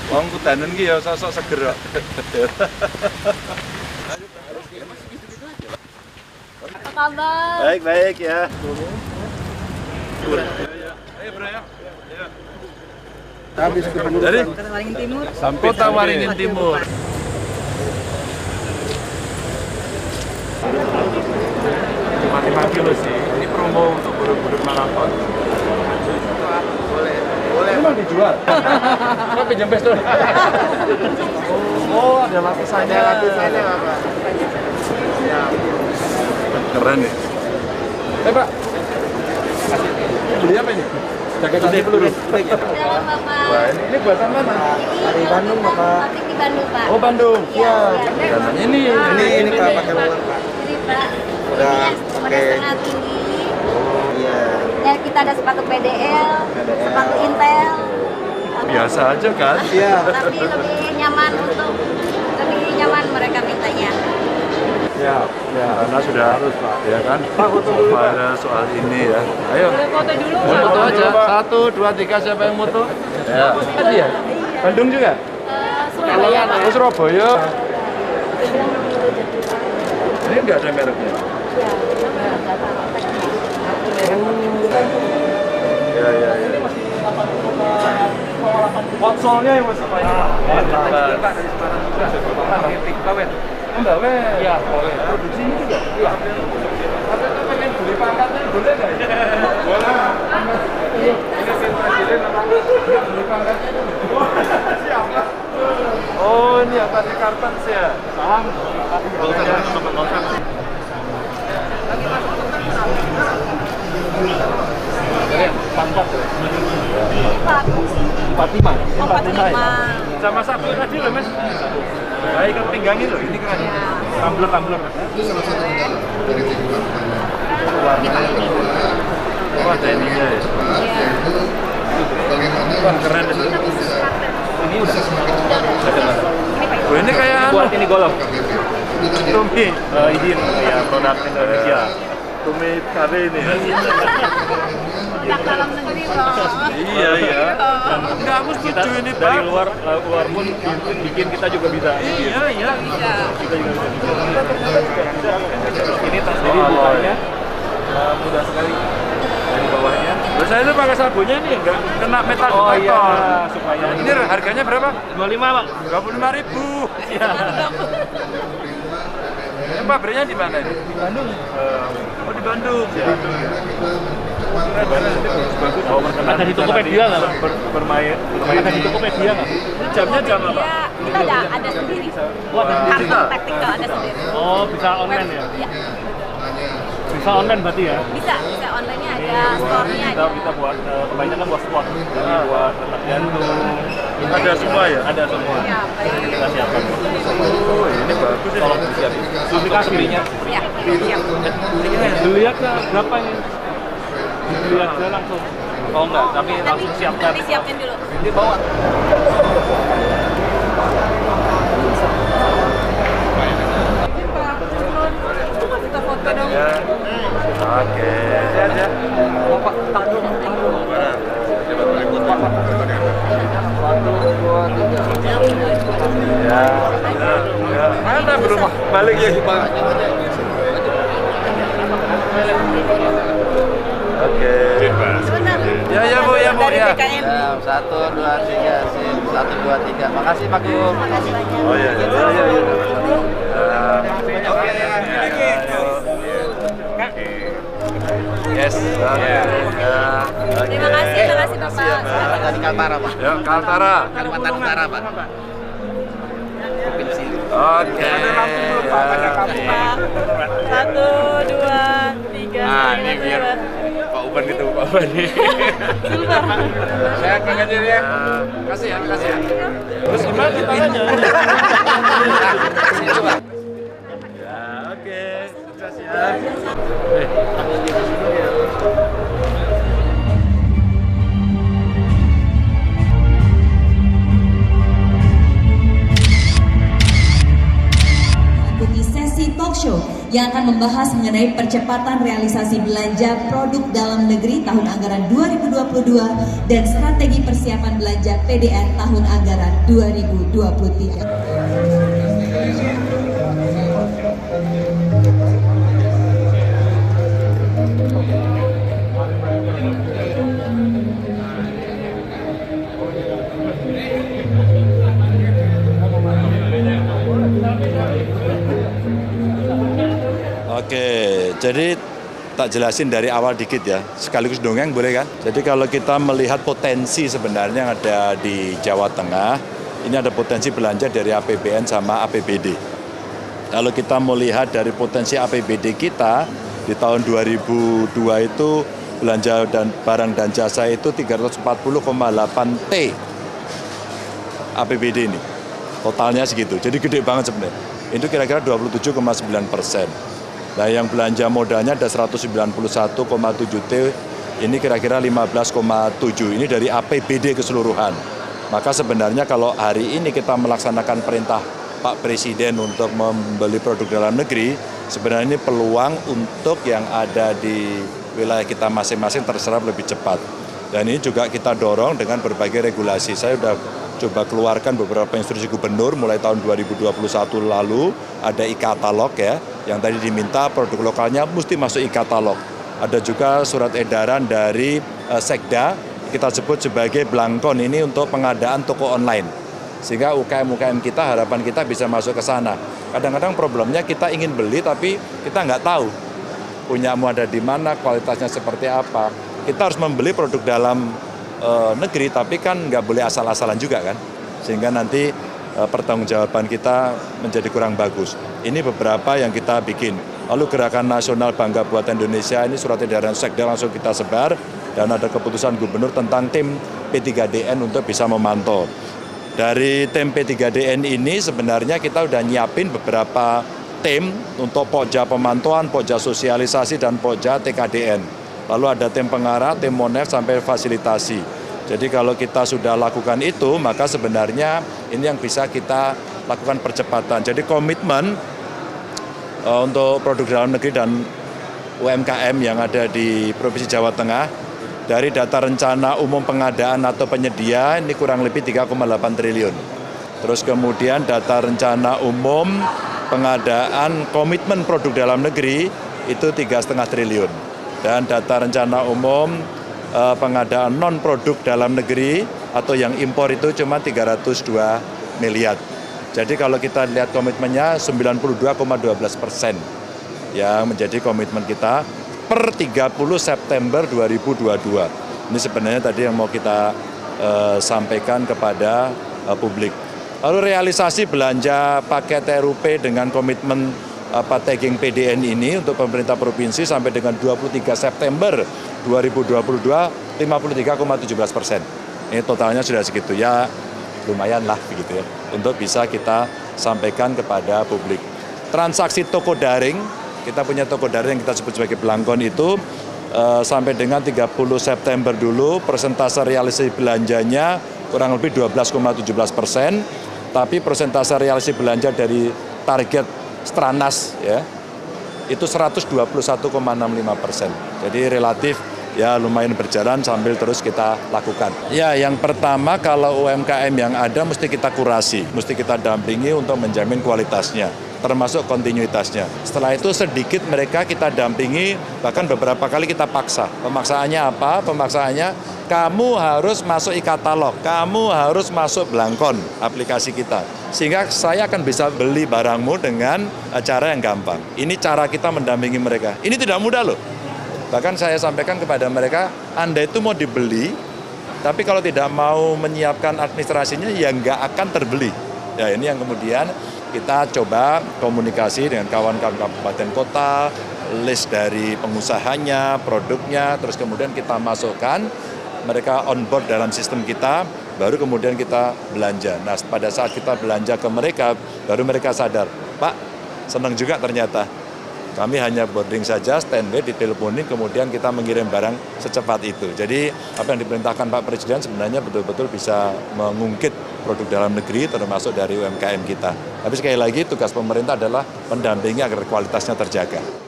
Wong kudanen ki ya sosok seger kok. Apa kabar? Baik ya. Ayo bro ya. Habis ke Dari Kota Waringin Timur. Kota Waringin Timur. Mati-mati lo sih. Ini promo untuk buru-buru maraton. Boleh. Emang dijual? Kok pinjam pes dulu? Oh, ada lapisannya. ada lapisannya apa? Ya. Keren nih. Pak. Beli apa ini? Jaket anti peluru. Silakan Bapak. Wah, ini buatan mana? Dari Bandung, Bapak. Pabrik di Bandung, Pak. Oh, Bandung. Iya. Dananya ini Pak pakai ulang, Pak. Ini, Pak. Udah Ini pakai. setengah tinggi. Iya. Dan kita ada sepatu PDL, sepatu Intel. biasa aja kan? Iya. Tapi lebih nyaman mereka mintanya. Ya, karena sudah harus Pak, ya kan? Pada soal ini ya. Ayo. Boleh foto dulu, Mau Pak? foto aja. 1, 2, 3 siapa yang foto? Ya. Tadi ya? Bandung juga? Surabaya, Pak. Oh, Surabaya. Ini enggak ada mereknya. Ya. Konsolnya yang masih banyak. Enggak, iya, boleh. Produksi ini juga? Iya. Tapi itu pengen beli pangkatnya, boleh nggak ya? Boleh. Ini presiden apa? Beli pangkatnya dulu. Siapa? Oh, ini yang tadi karton sih ya? Salam. Pangkat ya? 45? 45 ya? Sama satu tadi loh mas. Baik kan pinggangin loh, ini keren. Tumbler. Oh ada ininya ya? Wah keren itu. Ini udah? Oh ini kayak Buat ini golf. Tumi. Izin ya produk Indonesia. Tumi KB ini ya? Produk dalam negeri, Pak. Iya. Enggak, aku Kita setuju ini dari Pak. luar pun bikin kita juga bisa. Iya. Kita juga bisa. Ini tas jadi bukanya mudah sekali dari bawahnya. Terus saya itu pakai sabunnya nih, enggak kena metal Oh detektor. iya, supaya Ini harganya berapa? 25 Pak. 25.000. Iya. Ini pabriknya di mana ini? Di Bandung. Oh di Bandung. Ada di Tokopedia nggak Pak? Bermain. Ada di Tokopedia nggak? Ini jamnya jam apa? Ya, kita ada sendiri. Oh, ada sendiri. Kartu taktikal ada sendiri. Oh, bisa online ya? Iya. Bisa online berarti ya? Bisa online-nya ada, store-nya ada. Kita buat kebanyakan buat sport. Jadi buat detak jantung. Ada semua ya? Ada semua. Ya, baik. Kita siapkan. Oh ini bagus ini. Tolong disiapin. Aplikasinya. Ya, siap. Dilihat berapa ini? Dilihat aja langsung. Oh enggak, tapi langsung siapkan. Nanti siapin dulu. Ini bawa. Kita foto dong. Ya. Oke. Aja. Ya. Mana belum balik ya Pak? Oke. Sebentar. Ya Bu ya. Dari BKN. 1, 2, 3, sip. 1, 2, 3. Makasih Pak Gum. Makasih banyak. Oh iya. Yes. Terima kasih Bapak. Dari Kaltara, Pak. Ya, Kaltara. Kalimantan Utara, Pak. Provinsi. Oke. Satu, dua, tiga. Nah, ini biar Pak Uban gitu, Pak Uban nih. Saya akan ngajar ya. Kasih ya. Terus gimana tangannya? Ya, oke. Sukses ya. Ikuti sesi talk show yang akan membahas mengenai percepatan realisasi belanja produk dalam negeri tahun anggaran 2022 dan strategi persiapan belanja PDN tahun anggaran 2023. Oke, jadi tak jelasin dari awal dikit ya, sekaligus dongeng boleh kan? Jadi kalau kita melihat potensi sebenarnya yang ada di Jawa Tengah, ini ada potensi belanja dari APBN sama APBD. Kalau kita melihat dari potensi APBD kita, di tahun 2002 itu belanja dan barang dan jasa itu 340,8 T APBD ini. Totalnya segitu, jadi gede banget sebenarnya. Itu kira-kira 27,9%. Nah, yang belanja modalnya ada 191,7 T, ini kira-kira 15,7, ini dari APBD keseluruhan. Maka sebenarnya kalau hari ini kita melaksanakan perintah Pak Presiden untuk membeli produk dalam negeri, sebenarnya ini peluang untuk yang ada di wilayah kita masing-masing terserap lebih cepat. Dan ini juga kita dorong dengan berbagai regulasi. Saya sudah coba keluarkan beberapa instruksi gubernur mulai tahun 2021 lalu, ada e-katalog ya, yang tadi diminta produk lokalnya mesti masuk e-katalog. Ada juga surat edaran dari Sekda, kita sebut sebagai Blankon, ini untuk pengadaan toko online. Sehingga UKM-UKM kita, harapan kita bisa masuk ke sana. Kadang-kadang problemnya kita ingin beli tapi kita nggak tahu punyamu ada di mana, kualitasnya seperti apa. Kita harus membeli produk dalam negeri, tapi kan nggak boleh asal-asalan juga kan, sehingga nanti pertanggungjawaban kita menjadi kurang bagus. Ini beberapa yang kita bikin. Lalu Gerakan Nasional Bangga Buatan Indonesia, ini surat edaran Sekda langsung kita sebar, dan ada keputusan gubernur tentang tim P3DN untuk bisa memantau. Dari tim P3DN ini sebenarnya kita udah nyiapin beberapa tim untuk pokja pemantauan, pokja sosialisasi, dan pokja TKDN. Lalu ada tim pengarah, tim moner, sampai fasilitasi. Jadi kalau kita sudah lakukan itu, maka sebenarnya ini yang bisa kita lakukan percepatan. Jadi komitmen untuk produk dalam negeri dan UMKM yang ada di Provinsi Jawa Tengah, dari data rencana umum pengadaan atau penyedia, ini kurang lebih 3,8 triliun. Terus kemudian data rencana umum pengadaan komitmen produk dalam negeri, itu 3,5 triliun. Dan data rencana umum pengadaan non-produk dalam negeri atau yang impor itu cuma 302 miliar. Jadi kalau kita lihat komitmennya 92,12% yang menjadi komitmen kita per 30 September 2022. Ini sebenarnya tadi yang mau kita sampaikan kepada publik. Lalu realisasi belanja paket RUP dengan komitmen tagging PDN ini untuk pemerintah provinsi sampai dengan 23 September 2022 53,17%. Ini totalnya sudah segitu ya, lumayan lah begitu ya, untuk bisa kita sampaikan kepada publik. Transaksi toko daring, kita punya toko daring yang kita sebut sebagai Blankon itu sampai dengan 30 September dulu persentase realisasi belanjanya kurang lebih 12,17%, tapi persentase realisasi belanja dari target Stranas ya itu 121,65%. Jadi relatif ya lumayan berjalan sambil terus kita lakukan. Ya, yang pertama kalau UMKM yang ada mesti kita kurasi, mesti kita dampingi untuk menjamin kualitasnya, termasuk kontinuitasnya. Setelah itu sedikit mereka kita dampingi, bahkan beberapa kali kita paksa. Pemaksaannya apa? Pemaksaannya kamu harus masuk e-katalog, kamu harus masuk Blankon aplikasi kita. Sehingga saya akan bisa beli barangmu dengan cara yang gampang. Ini cara kita mendampingi mereka. Ini tidak mudah loh. Bahkan saya sampaikan kepada mereka, Anda itu mau dibeli, tapi kalau tidak mau menyiapkan administrasinya, ya nggak akan terbeli. Ya ini yang kemudian kita coba komunikasi dengan kawan-kawan kabupaten kota, list dari pengusahanya, produknya, terus kemudian kita masukkan, mereka on board dalam sistem kita, baru kemudian kita belanja. Nah pada saat kita belanja ke mereka, baru mereka sadar, Pak, senang juga ternyata. Kami hanya boarding saja, standby, diteleponin, kemudian kita mengirim barang secepat itu. Jadi apa yang diperintahkan Pak Presiden sebenarnya betul-betul bisa mengungkit produk dalam negeri, termasuk dari UMKM kita. Tapi sekali lagi tugas pemerintah adalah mendampingi agar kualitasnya terjaga.